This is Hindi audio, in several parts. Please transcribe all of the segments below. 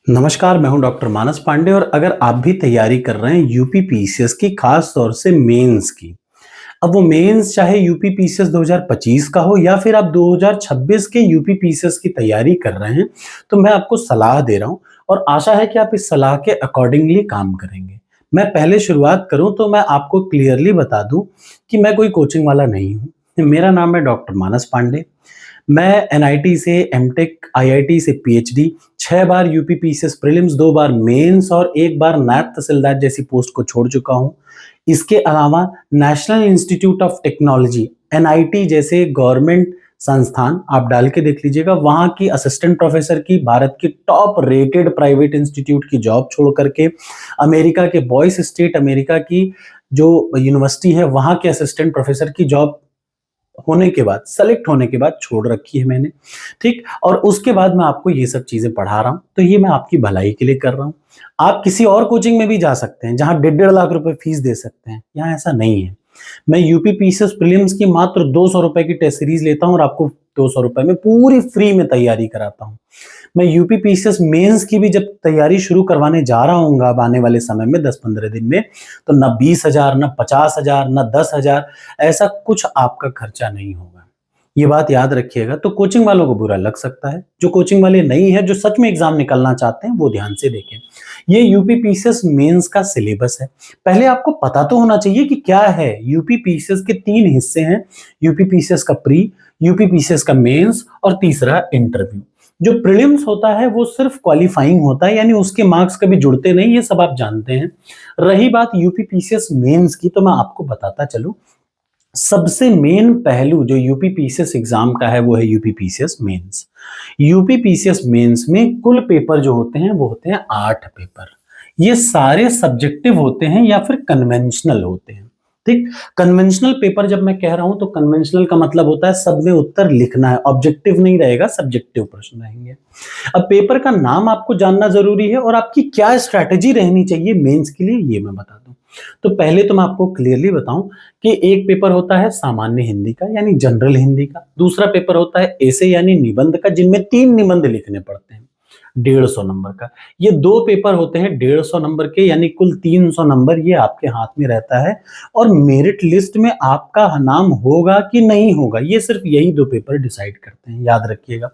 नमस्कार, मैं हूं डॉक्टर मानस पांडे और अगर आप भी तैयारी कर रहे हैं यूपी पीसीएस की, खास तौर से मेंस की। अब वो मेंस चाहे यूपी पीसीएस 2025 का हो या फिर आप 2026 के यूपी पीसीएस की तैयारी कर रहे हैं, तो मैं आपको सलाह दे रहा हूं और आशा है कि आप इस सलाह के अकॉर्डिंगली काम करेंगे। मैं पहले शुरुआत करूं तो मैं आपको क्लियरली बता दूं कि मैं कोई कोचिंग वाला नहीं हूं। मेरा नाम है डॉक्टर मानस पांडे। मैं एनआईटी से एमटेक, आईआईटी से पीएचडी, 6 बार यूपी पीसीएस प्रीलिम्स, 2 बार मेंस और 1 बार नायब तहसीलदार जैसी पोस्ट को छोड़ चुका हूं। इसके अलावा national institute of technology, NIT जैसे गवर्नमेंट संस्थान आप डाल के देख लीजिएगा, वहां की असिस्टेंट प्रोफेसर की, भारत की टॉप रेटेड प्राइवेट इंस्टीट्यूट की जॉब छोड़ करके अमेरिका के बॉयस स्टेट अमेरिका की जो यूनिवर्सिटी है वहां के असिस्टेंट प्रोफेसर की जॉब होने के बाद, सेलेक्ट होने के बाद छोड़ रखी है मैंने। ठीक, और उसके बाद मैं आपको ये सब चीजें पढ़ा रहा हूं, तो ये मैं आपकी भलाई के लिए कर रहा हूं। आप किसी और कोचिंग में भी जा सकते हैं जहां 1.5 लाख रुपए फीस दे सकते हैं, यहाँ ऐसा नहीं है। मैं यूपी पीसीएस प्रीलिम्स की मात्र 200 रुपए की टेस्ट सीरीज लेता हूं और आपको 200 रुपए में पूरी फ्री में तैयारी कराता हूं। मैं यूपी पीसीएस मेंस की भी जब तैयारी शुरू करवाने जा रहा हूँ अब आने वाले समय में 10-15 दिन में, तो ना 20,000, ना 50,000, ना 10,000, ऐसा कुछ आपका खर्चा नहीं होगा। ये बात याद रखिएगा। तो कोचिंग वालों को बुरा लग सकता है, जो कोचिंग वाले नहीं है, जो सच में एग्जाम निकलना चाहते हैं, वो ध्यान से देखें। ये यूपी पीसीएस मेंस का सिलेबस है। पहले आपको पता तो होना चाहिए कि क्या है। यूपी पीसीएस के 3 हिस्से हैं, यूपी पीसीएस का प्री, यूपी पीसीएस का मेंस और तीसरा इंटरव्यू। जो प्रीलिम्स होता है वो सिर्फ क्वालिफाइंग होता है, यानी उसके मार्क्स कभी जुड़ते नहीं, ये सब आप जानते हैं। रही बात यूपी पीसीएस मेंस की, तो मैं आपको बताता चलूं। सबसे मेन पहलू जो यूपी पीसीएस एग्जाम का है वो है UP PCS mains. UP PCS mains में कुल पेपर जो होते हैं वो होते हैं 8 पेपर। ये सारे सब्जेक्टिव होते हैं या फिर कन्वेंशनल होते हैं। ठीक, कन्वेंशनल पेपर जब मैं कह रहा हूं तो कन्वेंशनल का मतलब होता है सब में उत्तर लिखना है, ऑब्जेक्टिव नहीं रहेगा, सब्जेक्टिव प्रश्न रहेंगे। अब पेपर का नाम आपको जानना जरूरी है और आपकी क्या स्ट्रैटेजी रहनी चाहिए मेंस के लिए, ये मैं बता दूं। तो पहले तो मैं आपको क्लियरली बताऊं कि एक पेपर होता है सामान्य हिंदी का, यानी जनरल हिंदी का। दूसरा पेपर होता है ऐसे यानी निबंध का, जिनमें 3 निबंध लिखने पड़ते हैं 150 नंबर का। ये 2 पेपर होते हैं 150 नंबर के, यानी कुल 300 नंबर ये आपके हाथ में रहता है। और मेरिट लिस्ट में आपका नाम होगा कि नहीं होगा, ये सिर्फ यही 2 पेपर डिसाइड करते हैं, याद रखिएगा।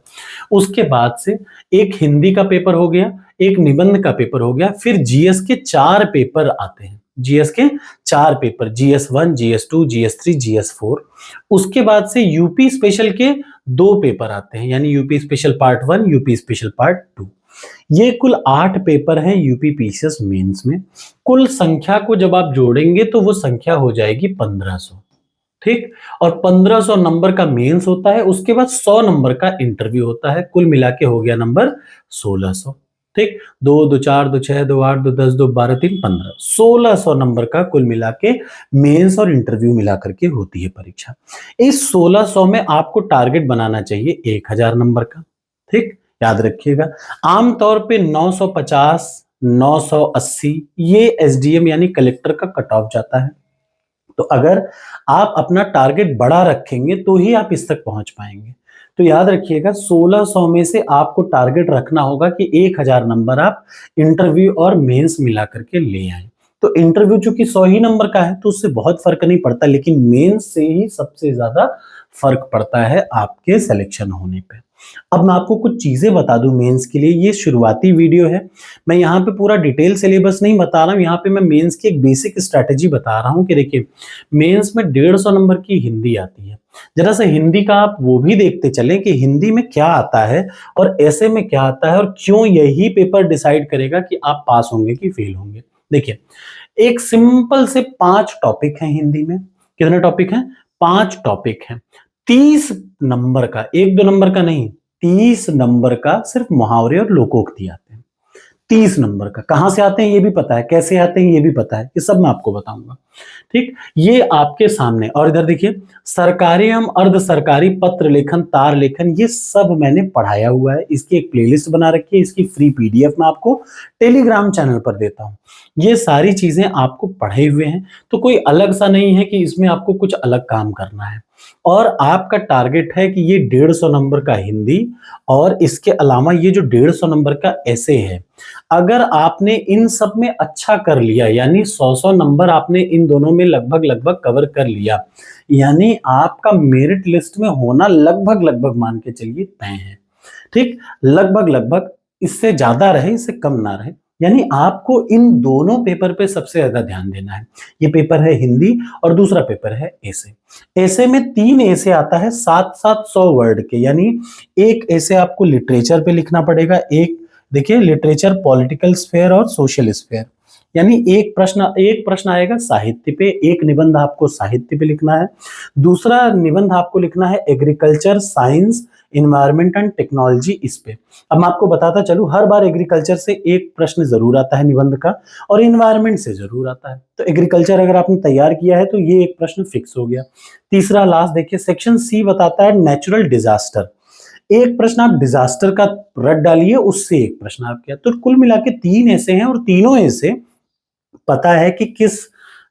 उसके बाद से एक हिंदी का पेपर हो गया, एक निबंध का पेपर हो गया, फिर जीएस के 4 पेपर आते हैं। जीएस के 4 paper, GS 1, GS 2, GS 3, GS 4। उसके बाद से यूपी स्पेशल के 2 पेपर आते हैं, यानी UP special part 1, UP special part 2। ये कुल 8 पेपर हैं यूपी पीसीएस मेंस में। कुल संख्या को जब आप जोड़ेंगे तो वो संख्या हो जाएगी 1500। ठीक, और 1500 नंबर का मेंस होता है, उसके बाद 100 नंबर का इंटरव्यू होता है। कुल मिला के हो गया नंबर 1600। ठीक, 2 2 4 2 6 2 8 2 10 2 12 3 15, 1600 नंबर का कुल मिला के मेंस और इंटरव्यू मिला करके होती है परीक्षा। इस 1600 में आपको टारगेट बनाना चाहिए 1000 नंबर का। ठीक, याद रखिएगा। आमतौर पे 950, 980 ये एसडीएम यानी कलेक्टर का कट ऑफ जाता है। तो अगर आप अपना टारगेट बड़ा रखेंगे तो ही आप इस तक पहुंच पाएंगे। तो याद रखिएगा 1600 में से आपको टारगेट रखना होगा कि 1000 नंबर आप इंटरव्यू और मेंस मिला करके ले आए। तो इंटरव्यू चूंकि 100 ही नंबर का है तो उससे बहुत फर्क नहीं पड़ता, लेकिन मेंस से ही सबसे ज्यादा फर्क पड़ता है आपके सिलेक्शन होने पे। अब मैं आपको कुछ चीजें बता दूं मेंस के लिए, ये शुरुआती वीडियो है। मैं यहाँ पे पूरा डिटेल सिलेबस नहीं बता रहा हूँ, यहाँ पे मैं मेंस की एक बेसिक स्ट्रेटेजी बता रहा हूँ कि देखिए मेंस में 150 नंबर की हिंदी आती है। जरा सा हिंदी का आप वो भी देखते चलें कि हिंदी में क्या आता है और ऐसे में क्या आता है और क्यों यही पेपर डिसाइड करेगा कि आप पास होंगे कि फेल होंगे। देखिए, एक सिंपल से 5 टॉपिक हैं हिंदी में। कितने टॉपिक हैं? 5 टॉपिक हैं। 30 नंबर का, 1-2 नंबर का नहीं, 30 नंबर का सिर्फ मुहावरे और लोकोक्ति आते हैं। 30 नंबर का कहां से आते हैं ये भी पता है, कैसे आते हैं ये भी पता है, ये सब मैं आपको बताऊंगा। ठीक, ये आपके सामने। और इधर देखिए, सरकारी एवं अर्ध सरकारी पत्र लेखन, तार लेखन, ये सब मैंने पढ़ाया हुआ है। इसकी एक प्लेलिस्ट बना रखी है, इसकी फ्री पीडीएफ मैं आपको टेलीग्राम चैनल पर देता हूं। ये सारी चीजें आपको पढ़े हुए हैं, तो कोई अलग सा नहीं है कि इसमें आपको कुछ अलग काम करना है। और आपका टारगेट है कि ये 150 नंबर का हिंदी और इसके अलावा ये जो 150 नंबर का ऐसे है, अगर आपने इन सब में अच्छा कर लिया यानी 100 नंबर आपने इन दोनों में लगभग लगभग कवर कर लिया, यानी आपका मेरिट लिस्ट में होना लगभग लगभग मान के चलिए तय है। ठीक, लगभग लगभग, इससे ज्यादा रहे इससे कम ना रहे, यानी आपको इन दोनों पेपर पे सबसे ज्यादा ध्यान देना है। ये पेपर है हिंदी और दूसरा पेपर है ऐसे। ऐसे में 3 ऐसे आता है 7-7 100 वर्ड के, यानी एक ऐसे आपको लिटरेचर पे लिखना पड़ेगा, एक देखिए लिटरेचर, पॉलिटिकल स्फेयर और सोशल स्फेयर, यानी एक प्रश्न आएगा साहित्य पे, एक निबंध आपको साहित्य पे लिखना है, दूसरा निबंध आपको लिखना है agriculture, science, environment and technology इस पे। अब मैं आपको बताता चलूं, हर बार एग्रीकल्चर से एक प्रश्न जरूर आता है निबंध का और इन्वायरमेंट से जरूर आता है। तो एग्रीकल्चर अगर आपने तैयार किया है तो ये एक प्रश्न फिक्स हो गया। तीसरा लास्ट देखिए, सेक्शन सी बताता है नेचुरल डिजास्टर, एक प्रश्न आप डिजास्टर का रट डालिए, उससे एक प्रश्न आप किया, तो कुल मिला के 3 ऐसे हैं और तीनों ऐसे पता है कि किस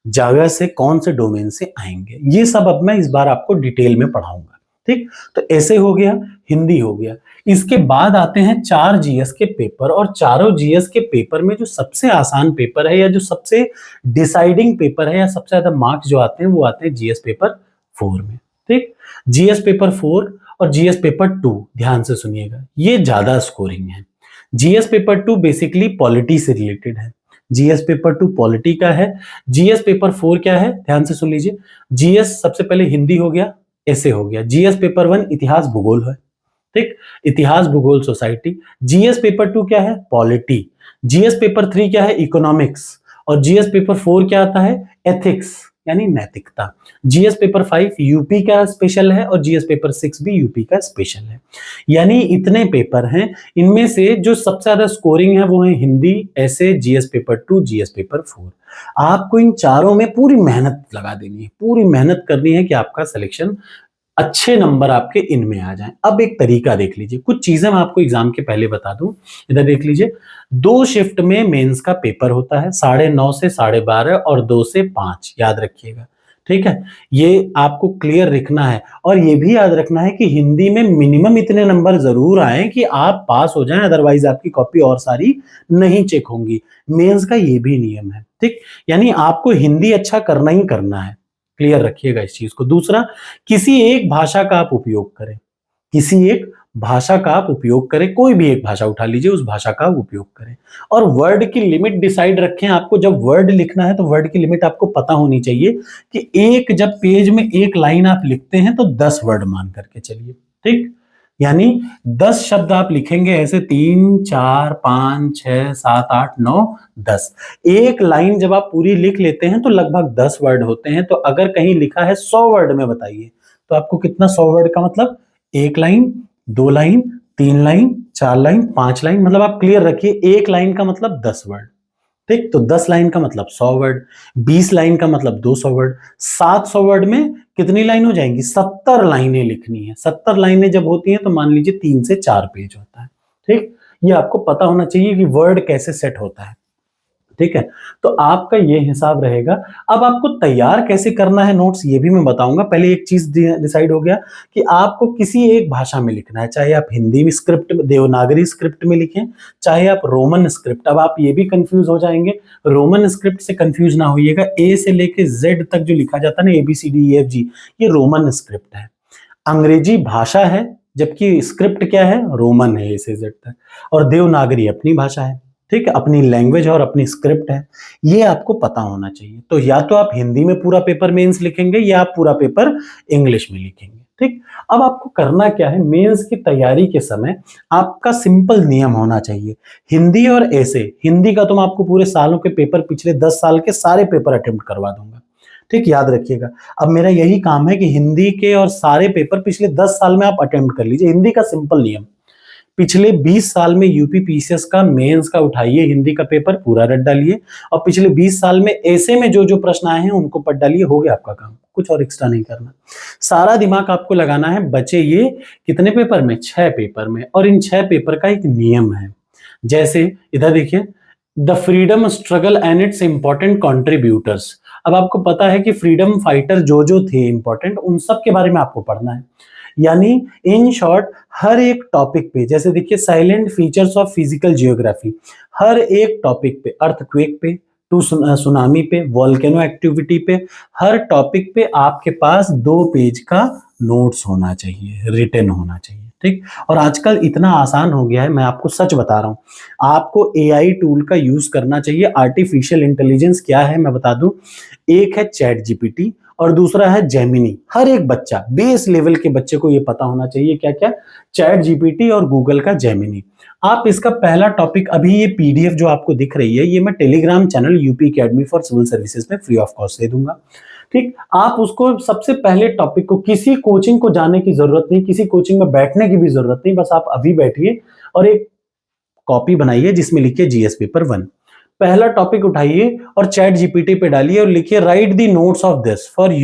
जगह से कौन से डोमेन से आएंगे। ये सब अब मैं इस बार आपको डिटेल में पढ़ाऊंगा। ठीक, तो ऐसे हो गया, हिंदी हो गया। इसके बाद आते हैं 4 जीएस के पेपर, और चारों जीएस के पेपर में जो सबसे आसान पेपर है या जो सबसे डिसाइडिंग पेपर है या सबसे ज्यादा मार्क्स जो आते हैं वो आते हैं जीएस पेपर 4 में। ठीक, जीएस पेपर 4 और जीएस पेपर 2 ध्यान से सुनिएगा, ये ज्यादा स्कोरिंग है। जीएस पेपर 2 बेसिकली पॉलिटी से रिलेटेड है, जीएस पेपर 2 पॉलिटी का है। जीएस पेपर 4 क्या है, ध्यान से सुन लीजिए। जीएस सबसे पहले हिंदी हो गया, ऐसे हो गया। जीएस पेपर 1 इतिहास भूगोल है, ठीक, इतिहास भूगोल सोसाइटी। जीएस पेपर 2 क्या है, पॉलिटी। जीएस पेपर 3 क्या है, इकोनॉमिक्स। और जीएस पेपर 4 क्या आता है, एथिक्स यानी नैतिकता। जीएस पेपर 5 यूपी का स्पेशल है और जीएस पेपर 6 भी यूपी का स्पेशल है। यानी इतने पेपर हैं, इनमें से जो सबसे ज्यादा स्कोरिंग है वो है हिंदी, ऐसे, जीएस पेपर 2, जीएस पेपर 4। आपको इन चारों में पूरी मेहनत लगा देनी है, पूरी मेहनत करनी है कि आपका सिलेक्शन, अच्छे नंबर आपके इनमें आ जाएं। अब एक तरीका देख लीजिए, कुछ चीजें मैं आपको एग्जाम के पहले बता दूं। इधर देख लीजिए, 2 शिफ्ट में मेंस का पेपर होता है, 9:30 से 12:30 और 2 से 5, याद रखिएगा। ठीक है, ये आपको क्लियर रखना है और ये भी याद रखना है कि हिंदी में मिनिमम इतने नंबर जरूर आए कि आप पास हो जाएं, अदरवाइज आपकी कॉपी और सारी नहीं चेक होंगी। मेंस का ये भी नियम है। ठीक, यानी आपको हिंदी अच्छा करना ही करना है, क्लियर रखिएगा इस चीज को। दूसरा, किसी एक भाषा का आप उपयोग करें, किसी एक भाषा का आप उपयोग करें, कोई भी एक भाषा उठा लीजिए, उस भाषा का आप उपयोग करें। और वर्ड की लिमिट डिसाइड रखें, आपको जब वर्ड लिखना है तो वर्ड की लिमिट आपको पता होनी चाहिए कि एक जब पेज में एक लाइन आप लिखते हैं तो 10 वर्ड मान करके चलिए। ठीक, यानी 10 शब्द आप लिखेंगे ऐसे, 3 4 5 6 7 8 9 10। एक लाइन जब आप पूरी लिख लेते हैं तो लगभग 10 वर्ड होते हैं। तो अगर कहीं लिखा है 100 वर्ड में, बताइए तो आपको कितना 100 वर्ड का मतलब, एक line, 2 line, 3 line, 4 line, 5 line, मतलब आप क्लियर रखिए, एक लाइन का मतलब 10 वर्ड। ठीक, तो 10 लाइन का मतलब 100 वर्ड, 20 लाइन का मतलब 200 वर्ड, 700 वर्ड में कितनी लाइन हो जाएंगी, 70 लाइनें लिखनी है। 70 लाइनें जब होती हैं तो मान लीजिए 3 से 4 पेज होता है। ठीक, ये आपको पता होना चाहिए कि वर्ड कैसे सेट होता है। ठीक है, तो आपका ये हिसाब रहेगा। अब आपको तैयार कैसे करना है नोट्स, ये भी मैं बताऊंगा। पहले एक चीज डिसाइड हो गया कि आपको किसी एक भाषा में लिखना है, चाहे आप हिंदी में स्क्रिप्ट में, देवनागरी स्क्रिप्ट में लिखें, चाहे आप रोमन स्क्रिप्ट। अब आप ये भी कंफ्यूज हो जाएंगे, रोमन स्क्रिप्ट से कंफ्यूज ना होइएगा। ए से लेके जेड तक जो लिखा जाता है ना, ABCDEFG, ये रोमन स्क्रिप्ट है, अंग्रेजी भाषा है, जबकि स्क्रिप्ट क्या है, रोमन है, ए से जेड तक। और देवनागरी अपनी भाषा है, ठीक है, अपनी लैंग्वेज और अपनी स्क्रिप्ट है। ये आपको पता होना चाहिए। तो या तो आप हिंदी में पूरा पेपर मेंस लिखेंगे या आप पूरा पेपर इंग्लिश में लिखेंगे। ठीक, अब आपको करना क्या है, मेंस की तैयारी के समय आपका सिंपल नियम होना चाहिए, हिंदी और ऐसे। हिंदी का तो मैं आपको पूरे सालों के पेपर, पिछले 10 साल के सारे पेपर अटेम्प्ट करवा दूंगा। ठीक, याद रखिएगा, अब मेरा यही काम है कि हिंदी के और सारे पेपर पिछले 10 साल में आप अटेम्प्ट कर लीजिए। हिंदी का सिंपल नियम, पिछले 20 साल में यूपी पीसीएस का मेंस का उठाइए, हिंदी का पेपर पूरा रट डालिए, और पिछले 20 साल में ऐसे में जो जो प्रश्न आए हैं उनको पढ़ डालिए, हो गया आपका काम, कुछ और एक्स्ट्रा नहीं करना। सारा दिमाग आपको लगाना है। बचे ये कितने पेपर में, 6 पेपर में, और इन 6 पेपर का एक नियम है। जैसे इधर देखिए, the freedom struggle and it's important contributors. अब आपको पता है कि फ्रीडम फाइटर जो जो थे इंपॉर्टेंट, उन सब के बारे में आपको पढ़ना है। यानी इन शॉर्ट हर एक टॉपिक पे, जैसे देखिए silent features of physical geography, हर एक टॉपिक पे, अर्थक्वेक पे, टू सुनामी पे, वोल्केनो एक्टिविटी पे, हर टॉपिक पे आपके पास 2 पेज का नोट्स होना चाहिए, रिटन होना चाहिए, ठीक। और आजकल इतना आसान हो गया है, मैं आपको सच बता रहा हूं, आपको एआई टूल का यूज करना चाहिए। आर्टिफिशियल इंटेलिजेंस क्या है मैं बता दूं, एक है चैट जीपीटी और दूसरा है जेमिनी। हर एक बच्चा, बेस लेवल के बच्चे को ये पता होना चाहिए क्या क्या, चैट जीपीटी और गूगल का जेमिनी। आप इसका पहला टॉपिक, अभी ये पीडीएफ जो आपको दिख रही है, ये मैं Telegram channel UP academy for civil services में फ्री ऑफ कॉस्ट दे दूंगा, ठीक। आप उसको सबसे पहले टॉपिक को, किसी कोचिंग को जाने की जरूरत नहीं, किसी कोचिंग में बैठने की भी जरूरत नहीं, बस आप अभी बैठिए और एक कॉपी बनाइए जिसमें लिखिए जीएस पेपर 1। पहला टॉपिक उठाइए और चैट जीपीटी पे डालिए और लिखिए right the notes of this for